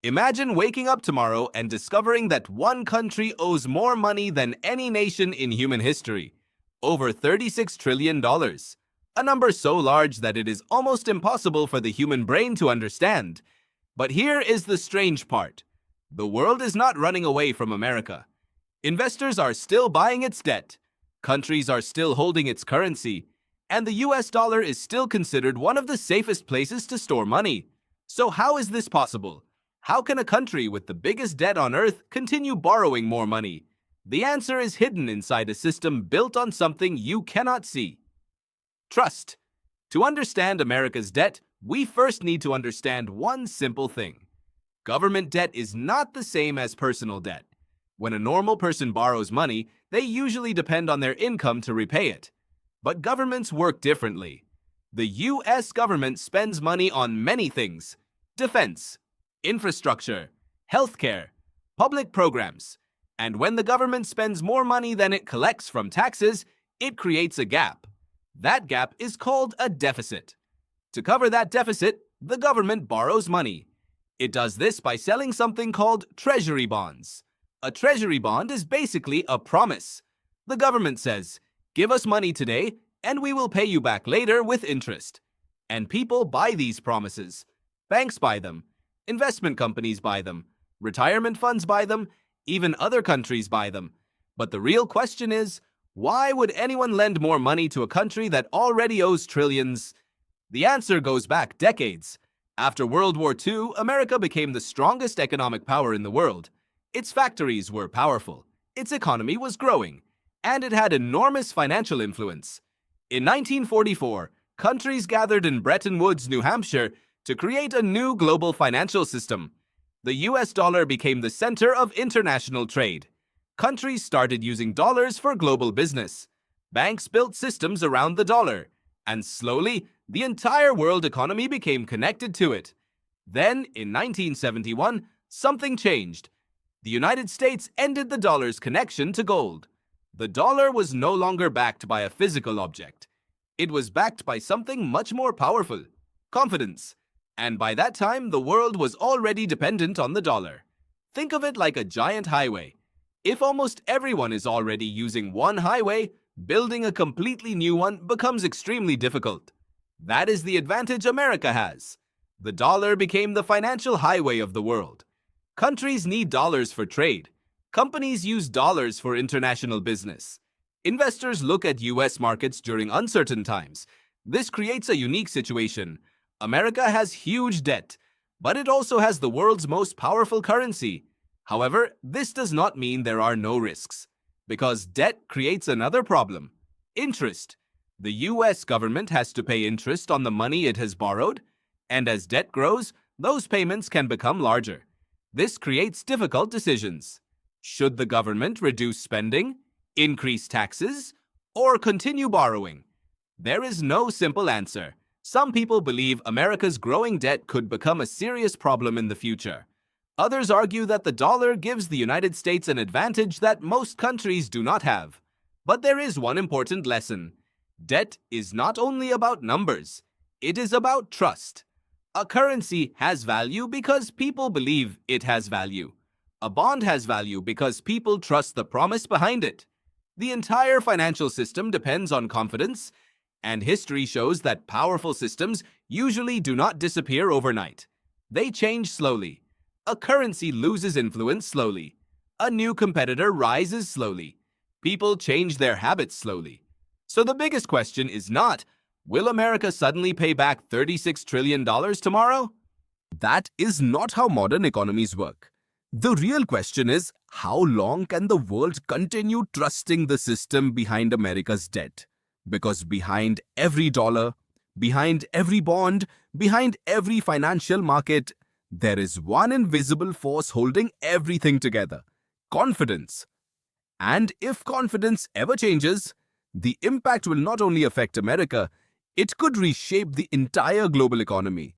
Imagine waking up tomorrow and discovering that one country owes more money than any nation in human history. Over $36 trillion. A number so large that it is almost impossible for the human brain to understand. But here is the strange part. The world is not running away from America. Investors are still buying its debt. Countries are still holding its currency. And the US dollar is still considered one of the safest places to store money. So how is this possible? How can a country with the biggest debt on earth continue borrowing more money? The answer is hidden inside a system built on something you cannot see. Trust. To understand America's debt, we first need to understand one simple thing. Government debt is not the same as personal debt. When a normal person borrows money, they usually depend on their income to repay it. But governments work differently. The US government spends money on many things: defense, infrastructure, healthcare, public programs. And when the government spends more money than it collects from taxes, it creates a gap. That gap is called a deficit. To cover that deficit, the government borrows money. It does this by selling something called Treasury bonds. A Treasury bond is basically a promise. The government says, "Give us money today, and we will pay you back later with interest." And people buy these promises. Banks buy them. Investment companies buy them. Retirement funds buy them. Even other countries buy them. But the real question is, why would anyone lend more money to a country that already owes trillions? The answer goes back decades. After World War II, America became the strongest economic power in the world. Its factories were powerful. Its economy was growing. And it had enormous financial influence. In 1944, countries gathered in Bretton Woods, New Hampshire, to create a new global financial system. The US dollar became the center of international trade. Countries started using dollars for global business. Banks built systems around the dollar. And slowly, the entire world economy became connected to it. Then, in 1971, something changed. The United States ended the dollar's connection to gold. The dollar was no longer backed by a physical object. It was backed by something much more powerful: confidence. And by that time, the world was already dependent on the dollar. Think of it like a giant highway. If almost everyone is already using one highway, building a completely new one becomes extremely difficult. That is the advantage America has. The dollar became the financial highway of the world. Countries need dollars for trade. Companies use dollars for international business. Investors look at US markets during uncertain times. This creates a unique situation. America has huge debt, but it also has the world's most powerful currency. However, this does not mean there are no risks, because debt creates another problem: interest. The US government has to pay interest on the money it has borrowed, and as debt grows, those payments can become larger. This creates difficult decisions. Should the government reduce spending, increase taxes, or continue borrowing? There is no simple answer. Some people believe America's growing debt could become a serious problem in the future. Others argue that the dollar gives the United States an advantage that most countries do not have. But there is one important lesson. Debt is not only about numbers. It is about trust. A currency has value because people believe it has value. A bond has value because people trust the promise behind it. The entire financial system depends on confidence, and history shows that powerful systems usually do not disappear overnight. They change slowly. A currency loses influence slowly. A new competitor rises slowly. People change their habits slowly. So the biggest question is not, will America suddenly pay back $36 trillion tomorrow? That is not how modern economies work. The real question is, how long can the world continue trusting the system behind America's debt? Because behind every dollar, behind every bond, behind every financial market, there is one invisible force holding everything together: confidence. And if confidence ever changes, the impact will not only affect America, it could reshape the entire global economy.